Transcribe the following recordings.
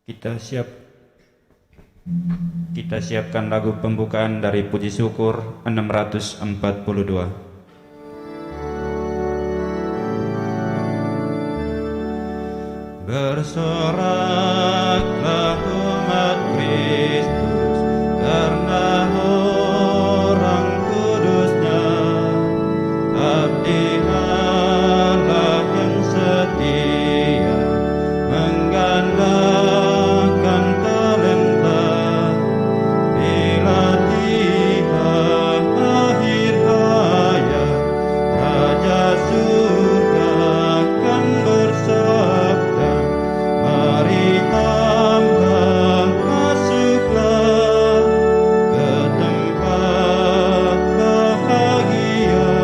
Kita siap kita siapkan lagu pembukaan dari Puji Syukur 642. Bersoraklah umat Kristus karena orang kudusnya, abdi Allah yang setia menggandalkan talenta, bila tiba akhir hayat Raja surga akan bersabda, mari hamba masuklah ke tempat bahagia.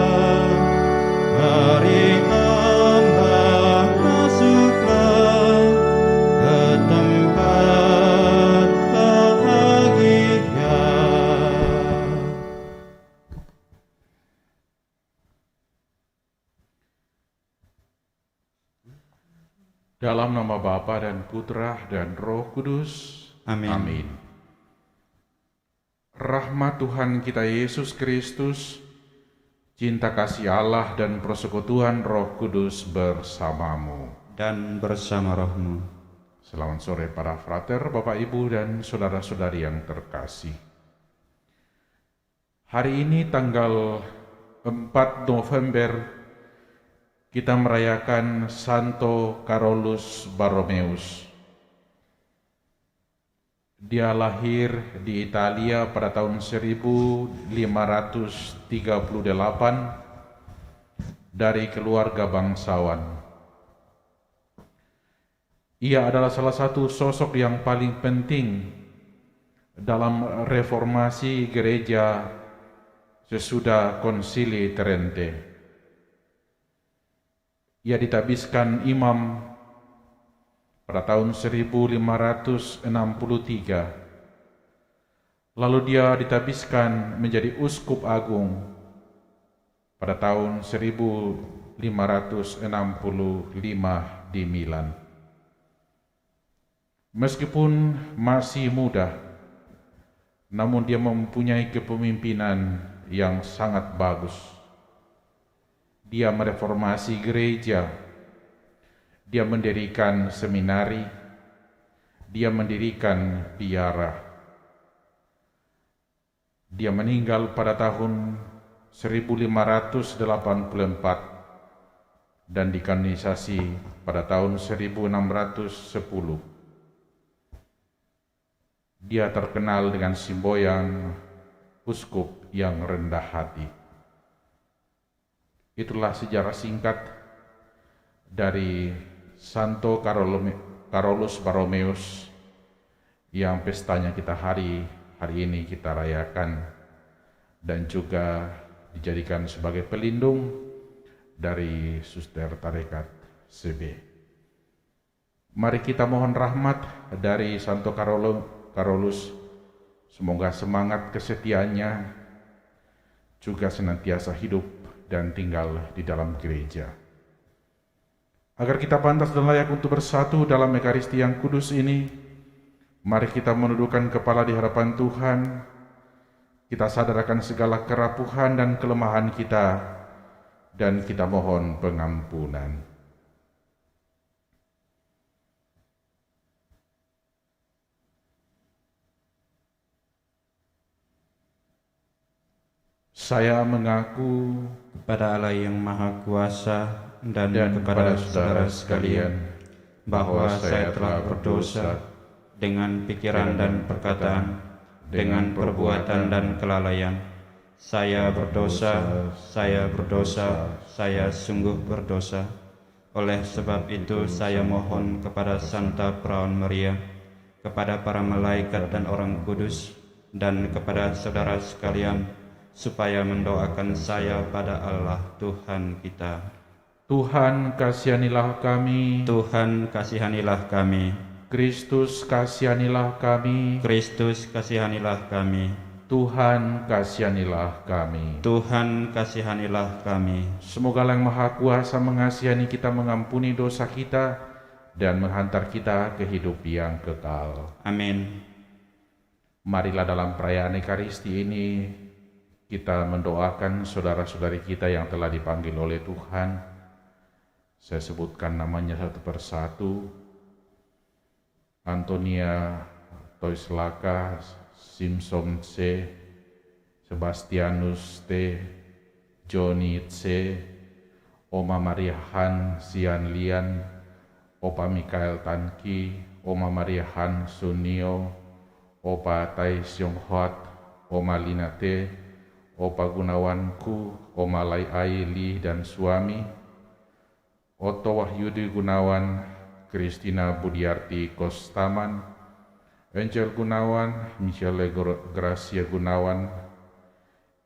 Mari hamba masuklah ke tempat bahagia. Dalam nama Bapa dan Putra dan Roh Kudus. Amin. Amin. Rahmat Tuhan kita Yesus Kristus, cinta kasih Allah dan persekutuan Roh Kudus bersamamu. Dan bersama rohmu. Selamat sore para frater, Bapak Ibu dan saudara-saudari yang terkasih. Hari ini tanggal 4 November kita merayakan Santo Carolus Borromeus. Dia lahir di Italia pada tahun 1538 dari keluarga bangsawan. Ia adalah salah satu sosok yang paling penting dalam reformasi gereja sesudah Konsili Trente. Ia ditabiskan imam pada tahun 1563. Lalu dia ditabiskan menjadi uskup agung pada tahun 1565 di Milan. Meskipun masih muda, namun dia mempunyai kepemimpinan yang sangat bagus. Dia mereformasi gereja, dia mendirikan seminari, dia mendirikan biara. Dia meninggal pada tahun 1584 dan dikanonisasi pada tahun 1610. Dia terkenal dengan semboyan uskup yang rendah hati. Itulah sejarah singkat dari Santo Carolus Borromeus yang pestanya kita hari ini kita rayakan dan juga dijadikan sebagai pelindung dari Suster Tarekat CB. Mari kita mohon rahmat dari Santo Carolus, semoga semangat kesetiaannya juga senantiasa hidup dan tinggal di dalam gereja. Agar kita pantas dan layak untuk bersatu dalam Ekaristi yang kudus ini, mari kita menundukkan kepala di hadapan Tuhan. Kita sadarkan segala kerapuhan dan kelemahan kita, dan kita mohon pengampunan. Saya mengaku Kepada Allah yang Maha Kuasa dan kepada saudara sekalian, bahwa saya telah berdosa dengan pikiran dan perkataan, dengan perbuatan dan kelalaian. Saya berdosa, saya sungguh berdosa. Oleh sebab itu saya mohon kepada Santa Perawan Maria, kepada para malaikat dan orang kudus, dan kepada saudara sekalian, supaya mendoakan saya pada Allah Tuhan kita. Tuhan kasihanilah kami. Tuhan kasihanilah kami. Kristus kasihanilah kami. Kristus kasihanilah kami. Tuhan kasihanilah kami. Tuhan kasihanilah kami. Semoga Allah yang Maha Kuasa mengasihani kita, mengampuni dosa kita, dan menghantar kita ke hidup yang kekal. Amin. Marilah dalam perayaan Ekaristi ini kita mendoakan saudara-saudari kita yang telah dipanggil oleh Tuhan. Saya sebutkan namanya satu persatu. Antonia Toislaka, Simpson C, Sebastianus T, Johnny C, Oma Maria Han Sian Lian, Opa Mikael Tanki, Oma Maria Han Sunio, Opa Tai Siong Hoat, Oma Lina T, Opa Gunawanku, Oma Lai Aili dan suami, Oto Wahyudi Gunawan, Kristina Budiarti Kostaman, Angel Gunawan, Michelle Gracia Gunawan,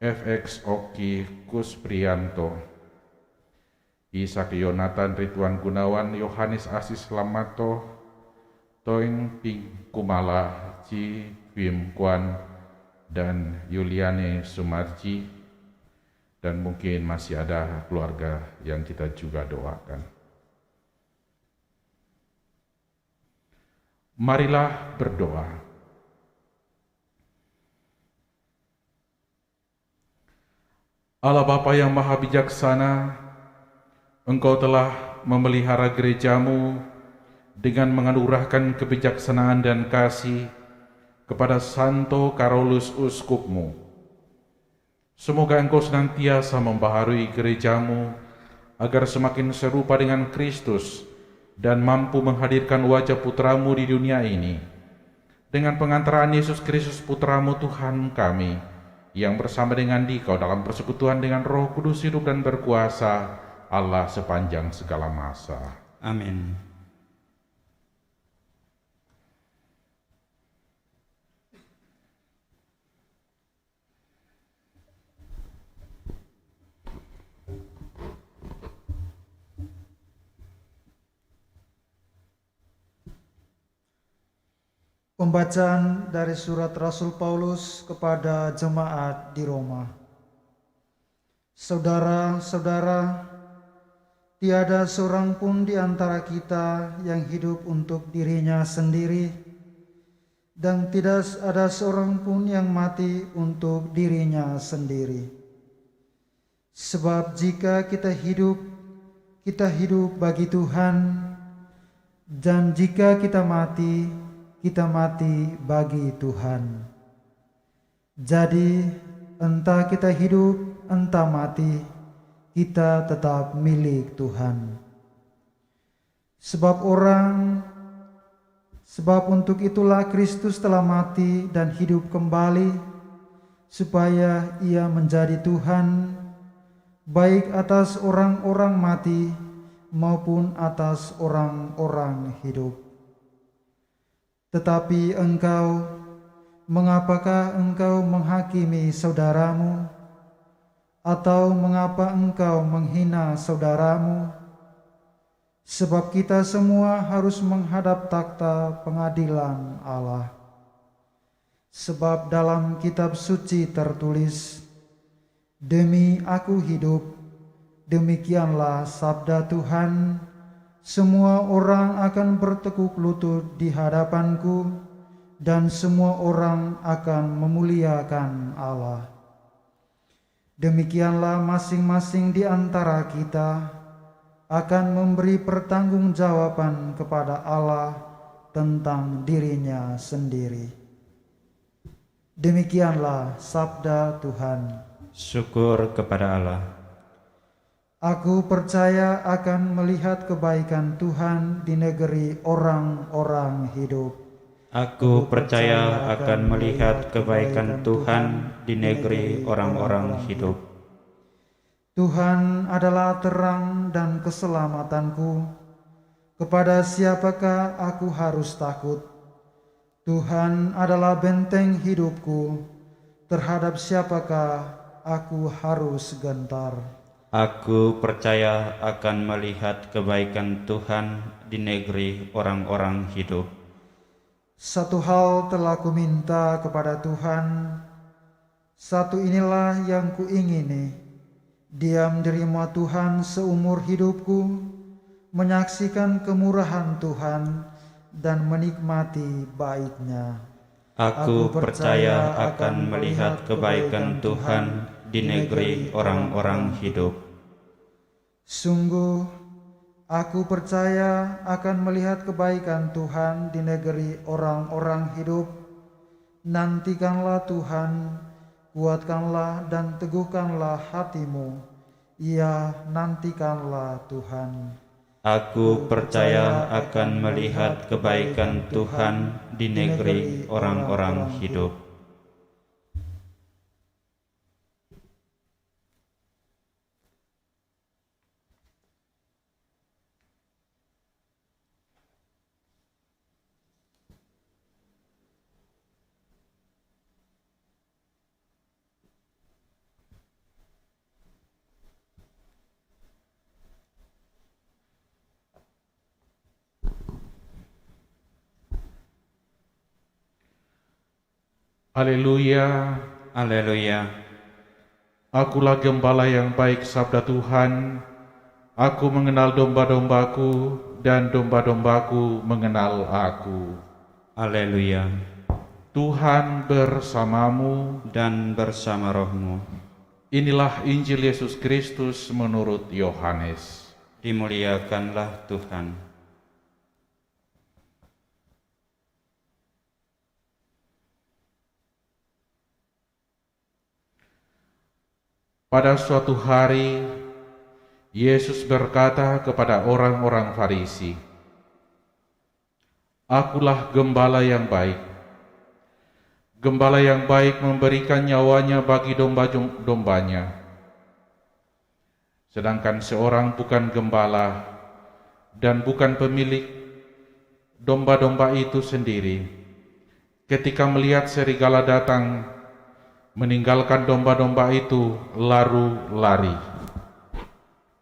FX Oki Kusprianto, Ishak Yonatan Ridwan Gunawan, Yohanes Asis Lamato, Toing Ping Kumala, Ji Wim Kwan, dan Yuliane Sumarji, dan mungkin masih ada keluarga yang kita juga doakan. Marilah berdoa. Allah Bapa yang Maha Bijaksana, Engkau telah memelihara gerejamu dengan menganugerahkan kebijaksanaan dan kasih kepada Santo Karolus Uskupmu. Semoga Engkau senantiasa membaharui gerejamu agar semakin serupa dengan Kristus dan mampu menghadirkan wajah putramu di dunia ini. Dengan pengantaran Yesus Kristus putramu Tuhan kami, yang bersama dengan Dikau dalam persekutuan dengan Roh Kudus hidup dan berkuasa Allah sepanjang segala masa. Amin. Pembacaan dari surat Rasul Paulus kepada jemaat di Roma. Saudara-saudara, tiada seorang pun di antara kita yang hidup untuk dirinya sendiri, dan tidak ada seorang pun yang mati untuk dirinya sendiri. Sebab jika kita hidup bagi Tuhan, dan jika kita mati bagi Tuhan. Jadi, entah kita hidup, entah mati, kita tetap milik Tuhan. Sebab untuk itulah Kristus telah mati dan hidup kembali, supaya Ia menjadi Tuhan, baik atas orang-orang mati maupun atas orang-orang hidup. Tetapi engkau, mengapakah engkau menghakimi saudaramu? Atau mengapa engkau menghina saudaramu? Sebab kita semua harus menghadap takhta pengadilan Allah. Sebab dalam kitab suci tertulis, "Demi aku hidup, demikianlah sabda Tuhan, semua orang akan bertekuk lutut di hadapanku, dan semua orang akan memuliakan Allah." Demikianlah masing-masing di antara kita akan memberi pertanggungjawaban kepada Allah tentang dirinya sendiri. Demikianlah sabda Tuhan. Syukur kepada Allah. Aku percaya akan melihat kebaikan Tuhan di negeri orang-orang hidup. Aku percaya akan melihat kebaikan Tuhan di negeri orang-orang hidup. Tuhan adalah terang dan keselamatanku. Kepada siapakah aku harus takut? Tuhan adalah benteng hidupku. Terhadap siapakah aku harus gentar? Aku percaya akan melihat kebaikan Tuhan di negeri orang-orang hidup. Satu hal telah kuminta kepada Tuhan, satu inilah yang kuingini, diam di rumah Tuhan seumur hidupku, menyaksikan kemurahan Tuhan dan menikmati bait-Nya. Aku percaya akan melihat kebaikan Tuhan di negeri orang-orang hidup. Sungguh, aku percaya akan melihat kebaikan Tuhan di negeri orang-orang hidup. Nantikanlah Tuhan, kuatkanlah dan teguhkanlah hatimu. Ya, nantikanlah Tuhan. Aku percaya akan melihat kebaikan Tuhan di negeri orang-orang hidup. Haleluya. Haleluya. Akulah gembala yang baik, sabda Tuhan. Aku mengenal domba-dombaku dan domba-dombaku mengenal aku. Haleluya. Tuhan bersamamu. Dan bersama rohmu. Inilah Injil Yesus Kristus menurut Yohanes. Dimuliakanlah Tuhan. Pada suatu hari, Yesus berkata kepada orang-orang Farisi, "Akulah gembala yang baik. Gembala yang baik memberikan nyawanya bagi domba-dombanya. Sedangkan seorang bukan gembala dan bukan pemilik domba-domba itu sendiri, ketika melihat serigala datang, meninggalkan domba-domba itu lalu lari.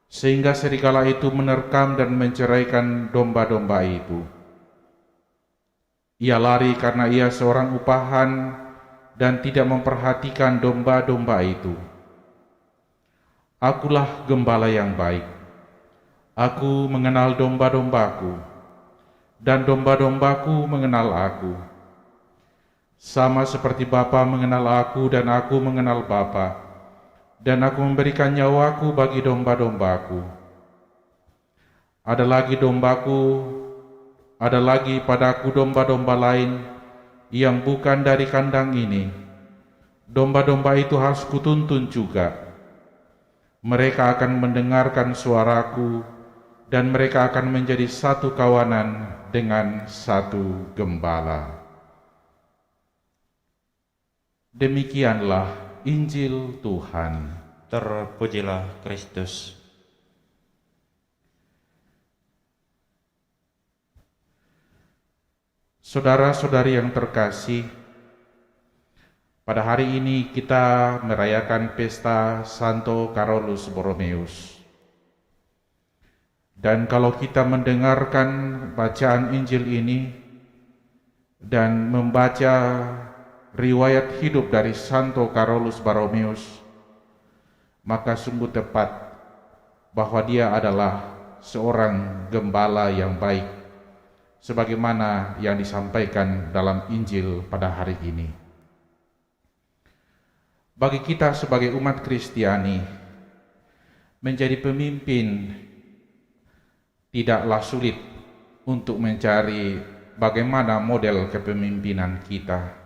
Sehingga serigala itu menerkam dan menceraikan domba-domba itu. Ia lari karena ia seorang upahan dan tidak memperhatikan domba-domba itu. Akulah gembala yang baik. Aku mengenal domba-dombaku, dan domba-dombaku mengenal aku. Sama seperti Bapa mengenal aku dan aku mengenal Bapa, dan aku memberikan nyawaku bagi domba-dombaku. Ada lagi padaku domba-domba lain yang bukan dari kandang ini. Domba-domba itu harus kutuntun juga. Mereka akan mendengarkan suaraku, dan mereka akan menjadi satu kawanan dengan satu gembala." Demikianlah Injil Tuhan. Terpujilah Kristus. Saudara-saudari yang terkasih, pada hari ini kita merayakan pesta Santo Carolus Borromeus. Dan kalau kita mendengarkan bacaan Injil ini dan membaca riwayat hidup dari Santo Carolus Borromeus, maka sungguh tepat bahwa dia adalah seorang gembala yang baik, sebagaimana yang disampaikan dalam Injil pada hari ini. Bagi kita sebagai umat Kristiani, menjadi pemimpin tidaklah sulit untuk mencari bagaimana model kepemimpinan kita.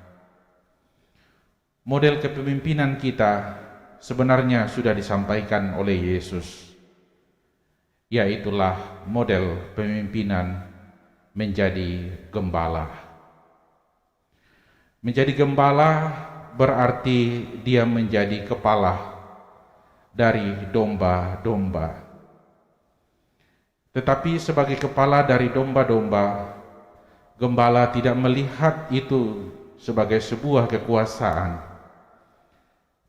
Model kepemimpinan kita sebenarnya sudah disampaikan oleh Yesus, yaitulah model pemimpinan menjadi gembala. Menjadi gembala berarti dia menjadi kepala dari domba-domba. Tetapi sebagai kepala dari domba-domba, gembala tidak melihat itu sebagai sebuah kekuasaan,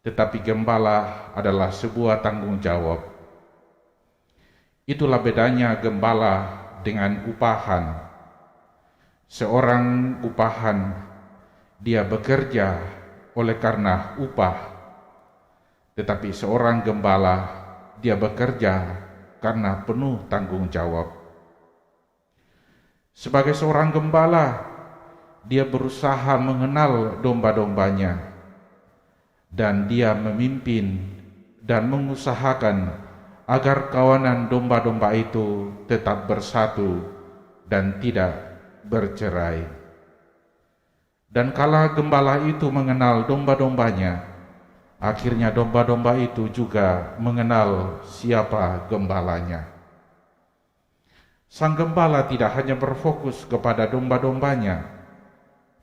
tetapi gembala adalah sebuah tanggung jawab. Itulah bedanya gembala dengan upahan. Seorang upahan, dia bekerja oleh karena upah, tetapi seorang gembala, dia bekerja karena penuh tanggung jawab. Sebagai seorang gembala, dia berusaha mengenal domba-dombanya, dan dia memimpin dan mengusahakan agar kawanan domba-domba itu tetap bersatu dan tidak bercerai. Dan kala gembala itu mengenal domba-dombanya, akhirnya domba-domba itu juga mengenal siapa gembalanya. Sang gembala tidak hanya berfokus kepada domba-dombanya,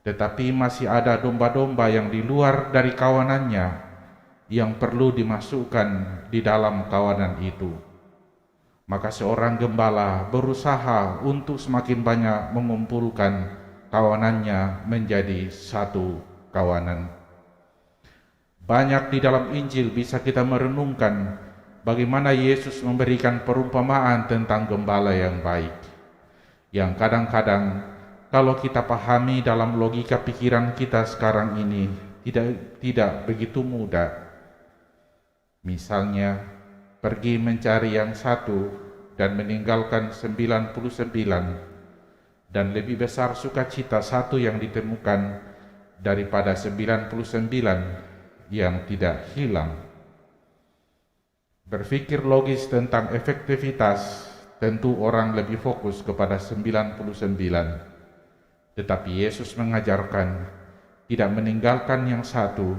tetapi masih ada domba-domba yang di luar dari kawanannya yang perlu dimasukkan di dalam kawanan itu. Maka seorang gembala berusaha untuk semakin banyak mengumpulkan kawanannya menjadi satu kawanan. Banyak di dalam Injil bisa kita merenungkan bagaimana Yesus memberikan perumpamaan tentang gembala yang baik, yang kadang-kadang kalau kita pahami dalam logika pikiran kita sekarang ini tidak begitu mudah. Misalnya, pergi mencari yang satu dan meninggalkan 99, dan lebih besar sukacita satu yang ditemukan daripada 99 yang tidak hilang. Berpikir logis tentang efektivitas, tentu orang lebih fokus kepada 99. Tetapi Yesus mengajarkan tidak meninggalkan yang satu,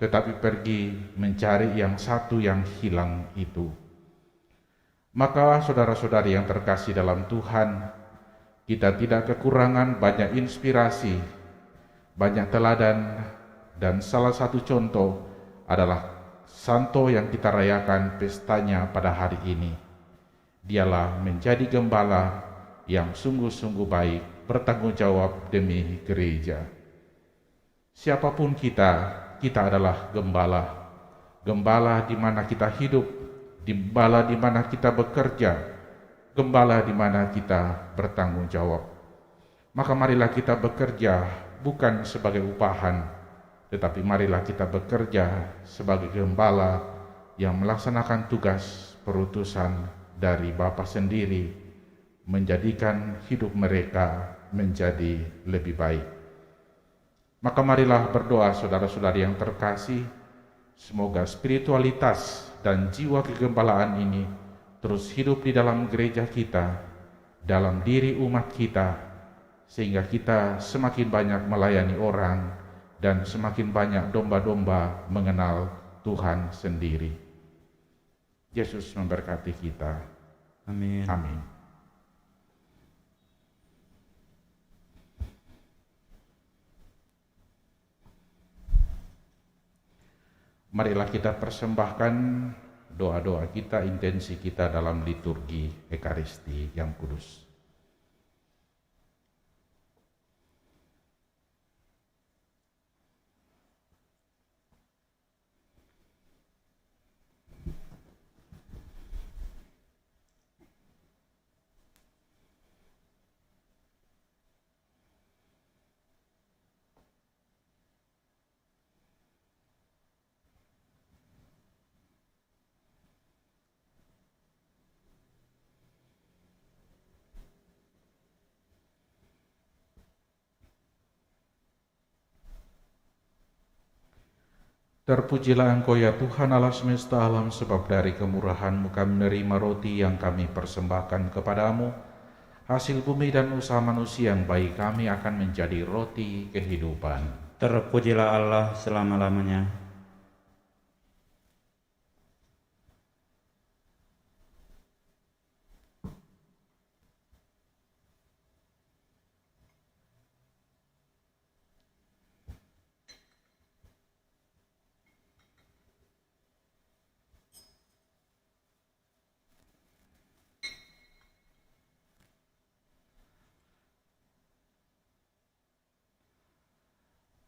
tetapi pergi mencari yang satu yang hilang itu. Maka saudara-saudari yang terkasih dalam Tuhan, kita tidak kekurangan banyak inspirasi, banyak teladan, dan salah satu contoh adalah Santo yang kita rayakan pestanya pada hari ini. Dialah menjadi gembala yang sungguh-sungguh baik, bertanggung jawab demi gereja. Siapapun kita adalah gembala. Gembala di mana kita hidup, gembala di mana kita bekerja, gembala di mana kita bertanggung jawab. Maka marilah kita bekerja bukan sebagai upahan, tetapi marilah kita bekerja sebagai gembala yang melaksanakan tugas perutusan dari Bapa sendiri, menjadikan hidup mereka menjadi lebih baik. Maka marilah berdoa saudara-saudari yang terkasih, semoga spiritualitas dan jiwa kegembalaan ini terus hidup di dalam gereja kita, dalam diri umat kita, sehingga kita semakin banyak melayani orang dan semakin banyak domba-domba mengenal Tuhan sendiri. Yesus memberkati kita. Amin. Amin. Marilah kita persembahkan doa-doa kita, intensi kita dalam liturgi Ekaristi yang kudus. Terpujilah Engkau ya Tuhan Allah semesta alam, sebab dari kemurahan-Mu kami menerima roti yang kami persembahkan kepadamu. Hasil bumi dan usaha manusia yang baik kami akan menjadi roti kehidupan. Terpujilah Allah selama-lamanya.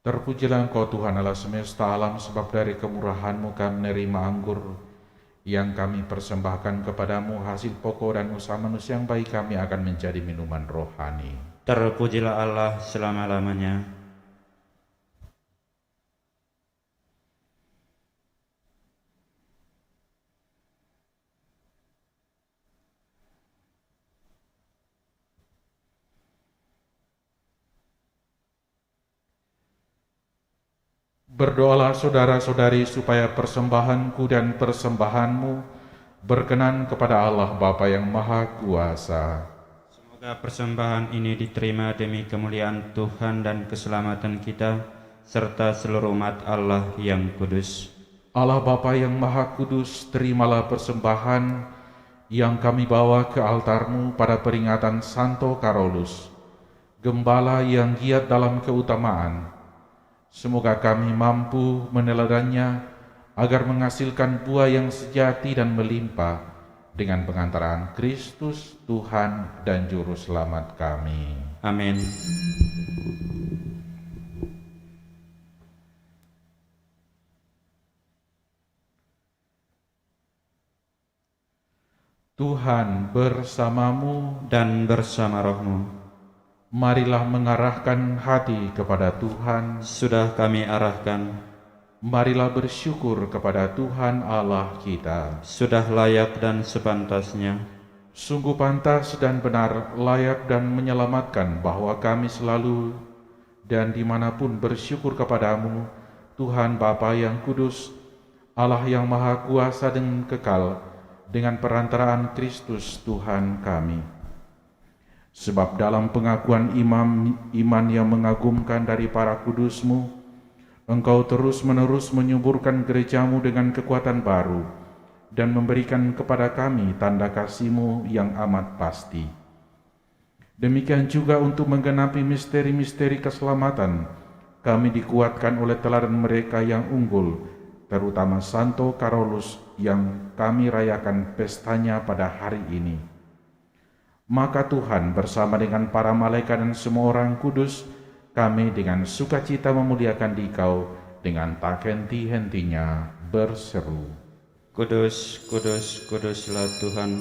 Terpujilah Engkau Tuhan Allah semesta alam, sebab dari kemurahan-Mu kami menerima anggur yang kami persembahkan kepadamu. Hasil pokok dan usaha manusia yang baik kami akan menjadi minuman rohani. Terpujilah Allah selama-lamanya. Berdoalah saudara-saudari supaya persembahanku dan persembahanmu berkenan kepada Allah Bapa yang Maha Kuasa. Semoga persembahan ini diterima demi kemuliaan Tuhan dan keselamatan kita, serta seluruh umat Allah yang kudus. Allah Bapa yang Maha Kudus, terimalah persembahan yang kami bawa ke altar-Mu pada peringatan Santo Carolus, gembala yang giat dalam keutamaan. Semoga kami mampu meneladannya agar menghasilkan buah yang sejati dan melimpah dengan pengantaraan Kristus, Tuhan dan Juru Selamat kami. Amin. Tuhan bersamamu, Dan bersama rohmu, marilah mengarahkan hati kepada Tuhan. sudah kami arahkan, Marilah bersyukur kepada Tuhan Allah kita. sudah layak dan sepantasnya. Sungguh pantas dan benar, layak dan menyelamatkan bahwa kami selalu dan dimanapun bersyukur kepadamu, Tuhan Bapa yang kudus, Allah yang maha kuasa dan kekal, dengan perantaraan Kristus Tuhan kami. Sebab dalam pengakuan iman yang mengagumkan dari para kudus-Mu, Engkau terus-menerus menyuburkan gereja-Mu dengan kekuatan baru dan memberikan kepada kami tanda kasih-Mu yang amat pasti. Demikian juga untuk menggenapi misteri-misteri keselamatan, kami dikuatkan oleh teladan mereka yang unggul, terutama Santo Carolus yang kami rayakan pestanya pada hari ini. Maka Tuhan bersama dengan para malaikat dan semua orang kudus, kami dengan sukacita memuliakan Dikau dengan tak henti-hentinya berseru, Kudus, kudus, kuduslah Tuhan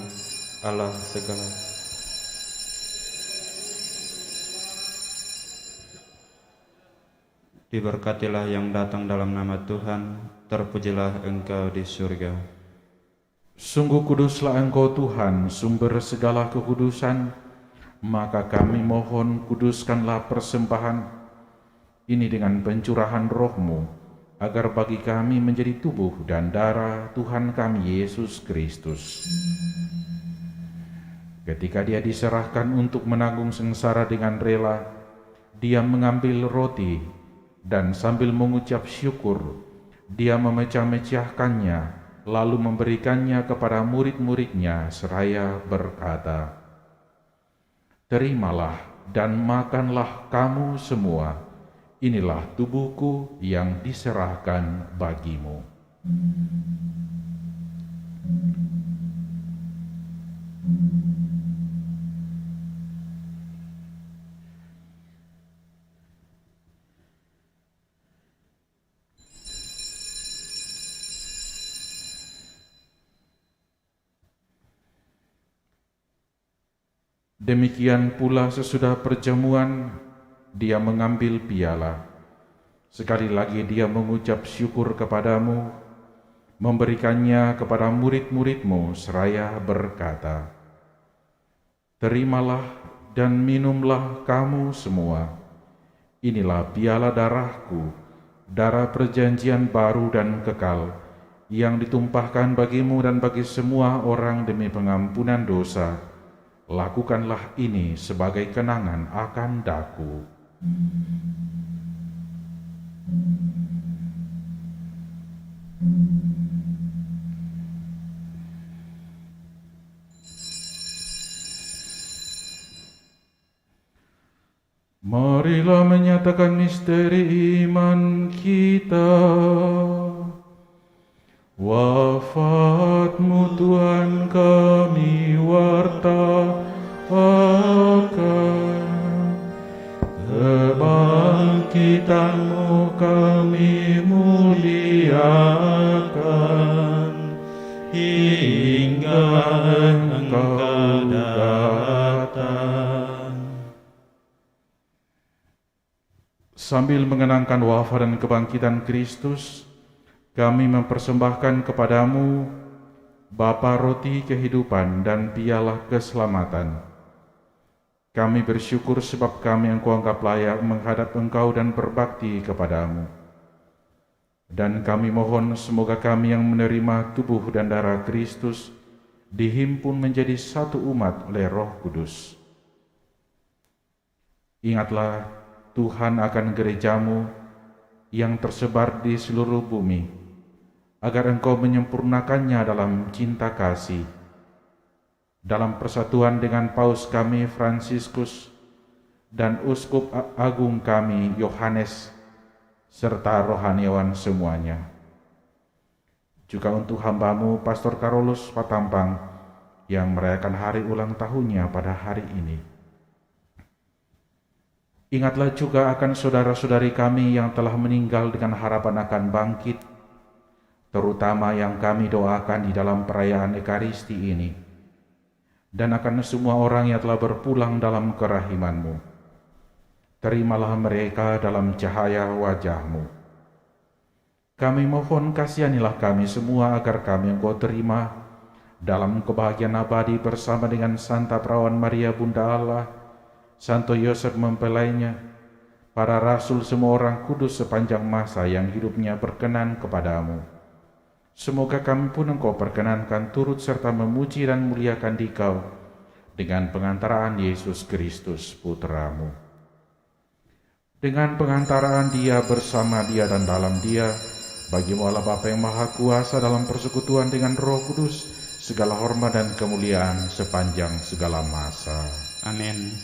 Allah segala. Diberkatilah yang datang dalam nama Tuhan, terpujilah Engkau di surga. Sungguh kuduslah Engkau Tuhan, sumber segala kekudusan. Maka kami mohon kuduskanlah persembahan ini dengan pencurahan roh-Mu, agar bagi kami menjadi tubuh dan darah Tuhan kami Yesus Kristus. Ketika Dia diserahkan untuk menanggung sengsara dengan rela, Dia mengambil roti dan sambil mengucap syukur, Dia memecah-mecahkannya, lalu memberikannya kepada murid-murid-Nya seraya berkata, Terimalah dan makanlah kamu semua, inilah tubuhku yang diserahkan bagimu. Demikian pula sesudah perjamuan, Dia mengambil piala. Sekali lagi Dia mengucap syukur kepadamu, memberikannya kepada murid-murid-Mu seraya berkata, Terimalah dan minumlah kamu semua. Inilah piala darah-Ku, darah perjanjian baru dan kekal, yang ditumpahkan bagimu dan bagi semua orang demi pengampunan dosa. Lakukanlah ini sebagai kenangan akan Daku. Marilah menyatakan misteri iman kita. Wafat-Mu Tuhan kami wartakan, kebangkitan-Mu kami muliakan, hingga Engkau datang. Sambil mengenangkan wafat dan kebangkitan Kristus, kami mempersembahkan kepadamu Bapa roti kehidupan dan piala keselamatan. Kami bersyukur sebab kami Engkau anggap layak menghadap Engkau dan berbakti kepadamu. Dan kami mohon semoga kami yang menerima tubuh dan darah Kristus dihimpun menjadi satu umat oleh Roh Kudus. Ingatlah Tuhan akan gerejamu yang tersebar di seluruh bumi, agar Engkau menyempurnakannya dalam cinta kasih, dalam persatuan dengan Paus kami Fransiskus dan Uskup Agung kami Yohanes, serta rohaniawan semuanya. Juga untuk hamba-Mu Pastor Carolus Patampang yang merayakan hari ulang tahunnya pada hari ini. Ingatlah juga akan saudara-saudari kami yang telah meninggal dengan harapan akan bangkit, terutama yang kami doakan di dalam perayaan Ekaristi ini, dan akan semua orang yang telah berpulang dalam kerahiman-Mu. Terimalah mereka dalam cahaya wajah-Mu. Kami mohon kasihanilah kami semua agar kami Engkau terima dalam kebahagiaan abadi bersama dengan Santa Perawan Maria Bunda Allah, Santo Yosef mempelainya, para rasul, semua orang kudus sepanjang masa yang hidupnya berkenan kepadamu. Semoga kami pun Engkau perkenankan turut serta memuji dan muliakan Dikau dengan pengantaraan Yesus Kristus Putra-Mu. Dengan pengantaraan Dia, bersama Dia, dan dalam Dia, bagi-Mu Allah Bapa yang Maha Kuasa dalam persekutuan dengan Roh Kudus, segala hormat dan kemuliaan sepanjang segala masa. Amin.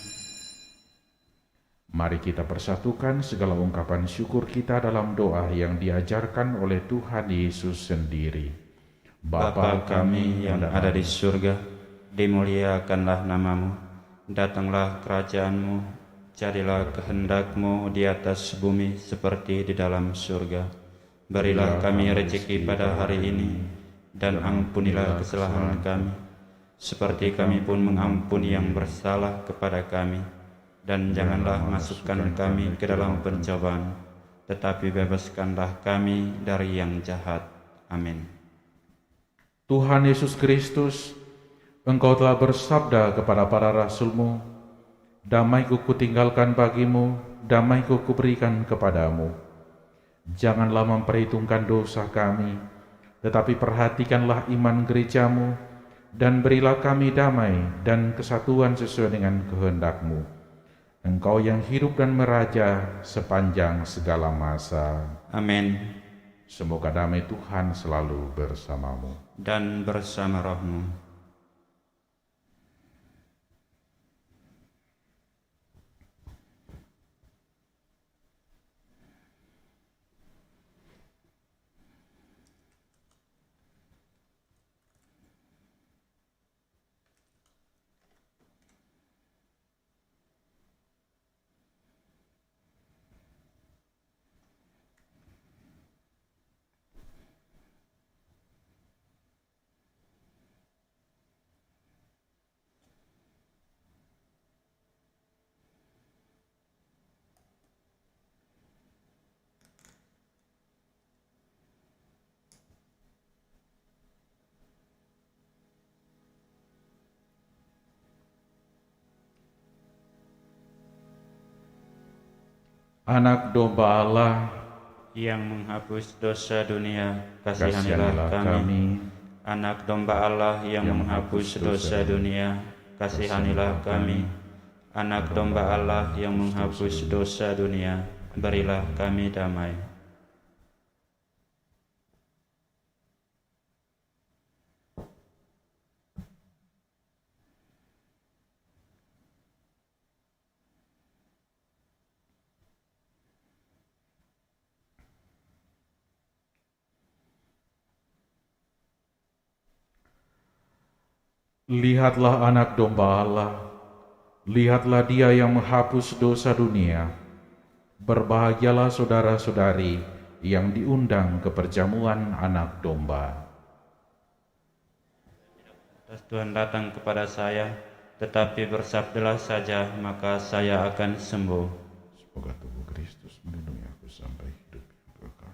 Mari kita persatukan segala ungkapan syukur kita dalam doa yang diajarkan oleh Tuhan Yesus sendiri. Bapa kami yang ada di surga, dimuliakanlah nama-Mu, datanglah kerajaan-Mu, jadilah kehendak-Mu di atas bumi seperti di dalam surga. Berilah kami rezeki pada hari ini, dan ampunilah kesalahan kami, seperti kami pun mengampuni yang bersalah kepada kami. Dan janganlah masukkan kami ke dalam pencobaan, tetapi bebaskanlah kami dari yang jahat. Amin. Tuhan Yesus Kristus, Engkau telah bersabda kepada para rasul-Mu, "Damai-Ku kutinggalkan bagimu, damai-Ku kuberikan kepadamu. Janganlah memperhitungkan dosa kami, tetapi perhatikanlah iman gereja-Mu, dan berilah kami damai dan kesatuan sesuai dengan kehendak-Mu. Engkau yang hidup dan meraja sepanjang segala masa." Amin. Semoga damai Tuhan selalu bersamamu. Dan bersama rohmu. Anak domba Allah, Yang menghapus dosa dunia, kasihanilah kami. Anak domba Allah yang menghapus dosa dunia, kasihanilah kami. Anak domba Allah yang menghapus dosa dunia, berilah kami damai. Lihatlah anak domba Allah, lihatlah Dia yang menghapus dosa dunia. Berbahagialah saudara-saudari yang diundang ke perjamuan anak domba. Tuhan datang kepada saya, tetapi bersabdalah saja, maka saya akan sembuh. Semoga tubuh Kristus melindungi aku sampai hidup yang kekal.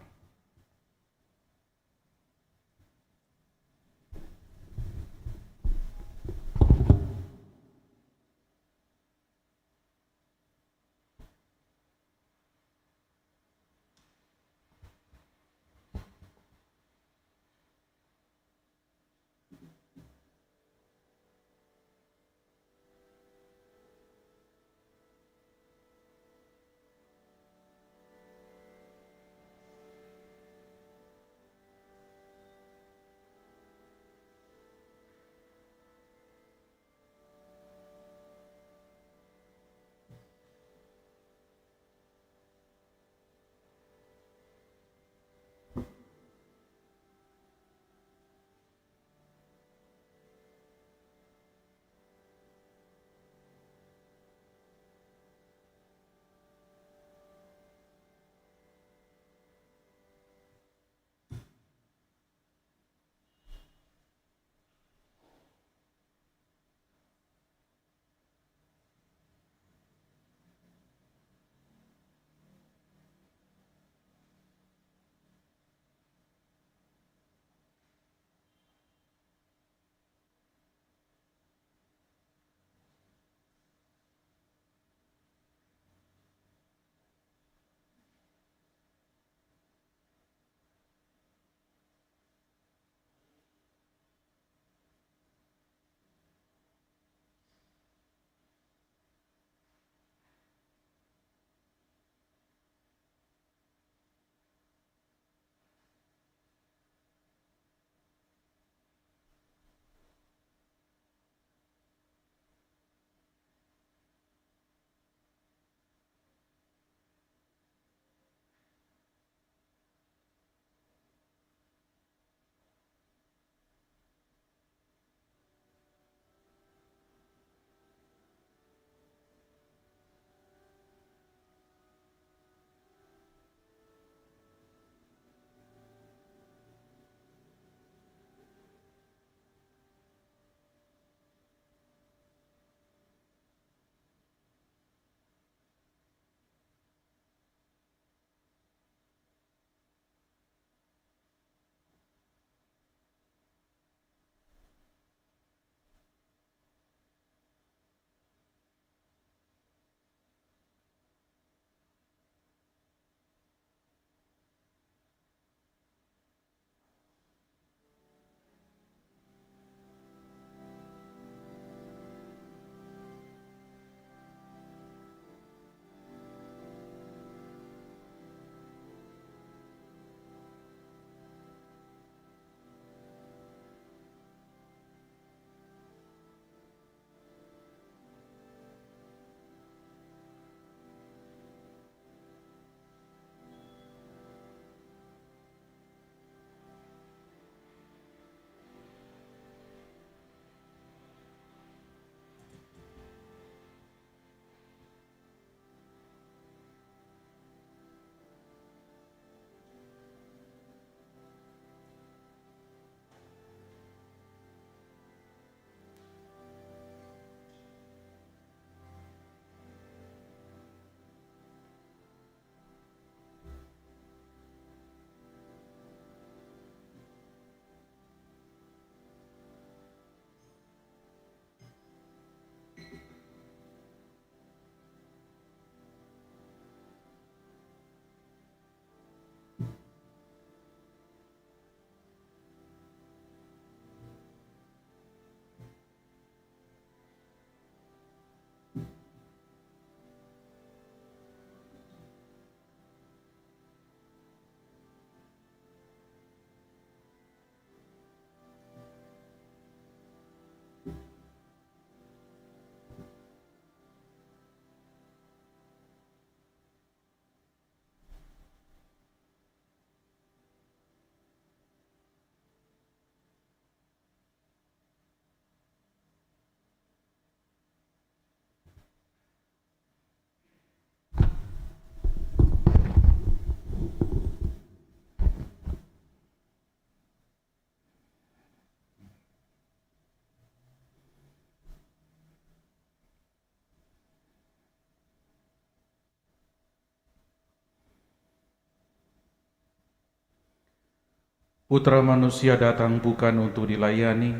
Putra manusia datang bukan untuk dilayani,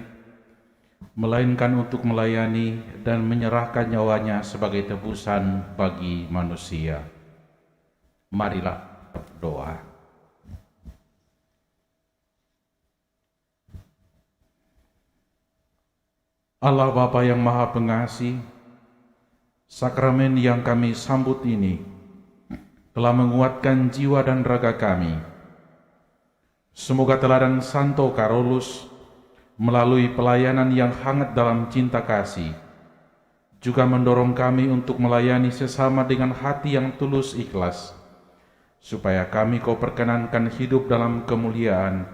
melainkan untuk melayani dan menyerahkan nyawanya sebagai tebusan bagi manusia. Marilah berdoa. Allah Bapa yang Maha Pengasih, sakramen yang kami sambut ini telah menguatkan jiwa dan raga kami. Semoga teladan Santo Carolus melalui pelayanan yang hangat dalam cinta kasih juga mendorong kami untuk melayani sesama dengan hati yang tulus ikhlas, supaya kami Kau perkenankan hidup dalam kemuliaan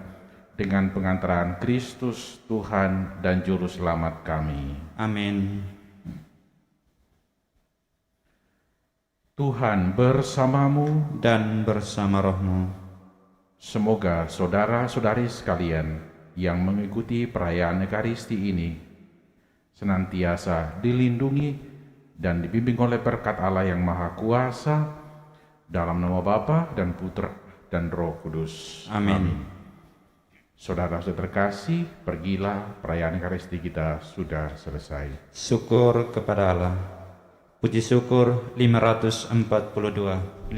dengan pengantaran Kristus Tuhan dan Juru Selamat kami. Amin. Tuhan bersamamu. Dan bersama rohmu. Semoga saudara-saudari sekalian yang mengikuti perayaan Ekaristi ini senantiasa dilindungi dan dibimbing oleh berkat Allah yang Maha Kuasa, dalam nama Bapa dan Putra dan Roh Kudus. Amin. Saudara-saudara terkasih, pergilah, perayaan Ekaristi kita sudah selesai. Syukur kepada Allah. Puji syukur 542.